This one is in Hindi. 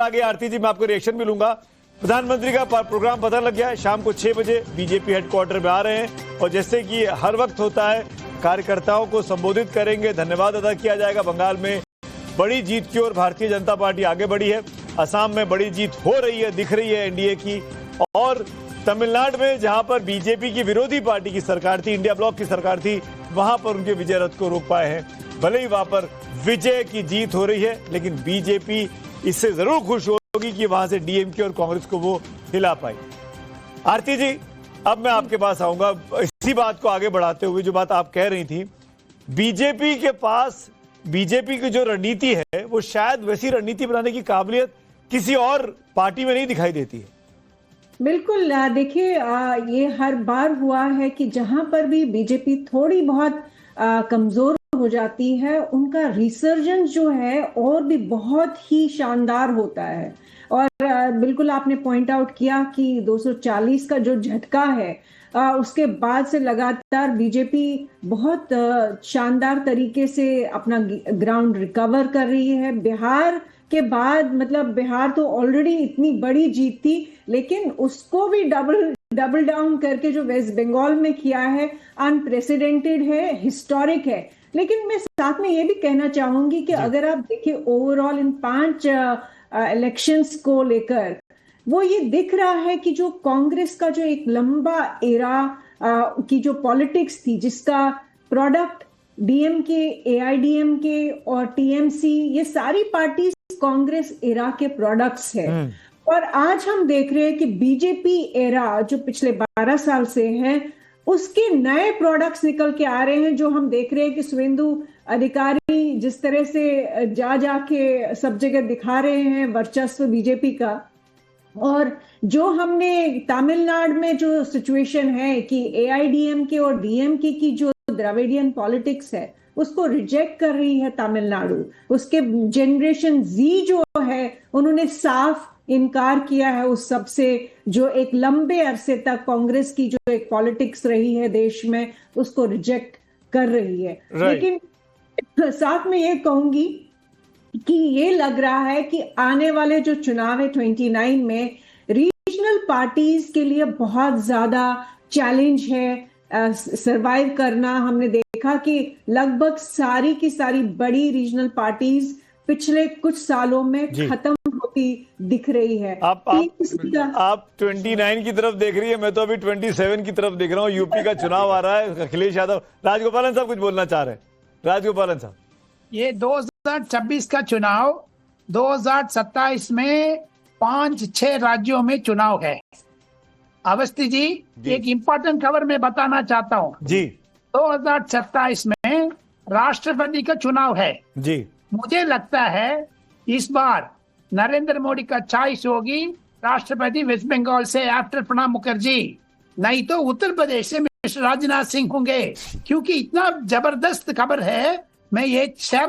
आगे आरती जी मैं आपको रिएक्शन भी लूंगा। प्रधानमंत्री का प्रोग्राम पता लग गया है, शाम को 6 बजे बीजेपी हेडक्वार्टर में आ रहे हैं और जैसे कि हर वक्त होता है कार्यकर्ताओं को संबोधित करेंगे, धन्यवाद अदा किया जाएगा। बंगाल में बड़ी जीत की ओर भारतीय जनता पार्टी आगे बढ़ी है, असम में बड़ी जीत हो रही है, दिख रही है एनडीए की, और तमिलनाडु में जहां पर बीजेपी की विरोधी पार्टी की सरकार थी, इंडिया ब्लॉक की सरकार थी, वहां पर उनके विजय रथ को रोक पाए हैं। भले ही वहां पर विजय की जीत हो रही है, लेकिन बीजेपी इससे जरूर खुश होगी कि वहां से डीएमके और कांग्रेस को वो हिला पाई। आरती जी, अब मैं आपके पास आऊंगा इसी बात को आगे बढ़ाते हुए, जो बात आप कह रही थी, बीजेपी के पास बीजेपी की जो रणनीति है वो शायद वैसी रणनीति बनाने की काबिलियत किसी और पार्टी में नहीं दिखाई देती है। बिल्कुल, देखिए ये हर बार हुआ है कि जहां पर भी बीजेपी थोड़ी बहुत कमजोर हो जाती है, उनका रिसर्जेंस जो है और भी बहुत ही शानदार होता है। और बिल्कुल आपने पॉइंट आउट किया कि 240 का जो झटका है, उसके बाद से लगातार बीजेपी बहुत शानदार तरीके से अपना ग्राउंड रिकवर कर रही है। बिहार के बाद, मतलब बिहार तो ऑलरेडी इतनी बड़ी जीत थी, लेकिन उसको भी डबल डाउन करके जो वेस्ट बंगाल में किया है, अनप्रेसिडेंटेड है, हिस्टोरिक है। लेकिन मैं साथ में ये भी कहना चाहूंगी कि अगर आप देखिए ओवरऑल इन 5 इलेक्शंस को लेकर, वो ये दिख रहा है कि जो कांग्रेस का जो एक लंबा एरा की जो पॉलिटिक्स थी, जिसका प्रोडक्ट डीएमके, एआईडीएमके और टीएमसी, ये सारी पार्टी कांग्रेस एरा के प्रोडक्ट्स है। और आज हम देख रहे हैं कि बीजेपी एरा जो पिछले 12 साल से है, उसके नए प्रोडक्ट्स निकल के आ रहे हैं, जो हम देख रहे हैं कि शुवेंदु अधिकारी जिस तरह से जाके सब जगह दिखा रहे हैं वर्चस्व बीजेपी का। और जो हमने तमिलनाडु में जो सिचुएशन है कि एआईडीएमके और डीएमके की जो द्रविडियन पॉलिटिक्स है, उसको रिजेक्ट कर रही है तमिलनाडु। उसके जनरेशन जी जो है, उन्होंने साफ इनकार किया है उस सब से, जो एक लंबे अरसे तक कांग्रेस की जो एक पॉलिटिक्स रही है देश में, उसको रिजेक्ट कर रही है। लेकिन साथ में ये कहूंगी कि ये लग रहा है कि आने वाले जो चुनाव है 29 में, रीजनल पार्टीज के लिए बहुत ज्यादा चैलेंज है सरवाइव करना। हमने देखा कि लगभग सारी की सारी बड़ी रीजनल पार्टीज पिछले कुछ सालों में खत्म होती दिख रही है। आप 29 की तरफ देख रही है, मैं तो अभी 27 की तरफ देख रहा हूँ। यूपी का चुनाव आ रहा है, अखिलेश यादव। राजगोपालन साहब कुछ बोलना चाह रहे हैं। राजगोपालन साहब, ये 2026 का चुनाव 2027 में 5-6 राज्यों में चुनाव है। अवस्थी जी, एक इम्पोर्टेंट खबर मैं बताना चाहता हूँ जी। 2027 में राष्ट्रपति का चुनाव है जी। मुझे लगता है इस बार नरेंद्र मोदी का चॉइस होगी राष्ट्रपति वेस्ट बंगाल से आफ्टर प्रणब मुखर्जी, नहीं तो उत्तर प्रदेश से मिस्टर राजनाथ सिंह होंगे। क्योंकि इतना जबरदस्त खबर है, मैं ये शेयर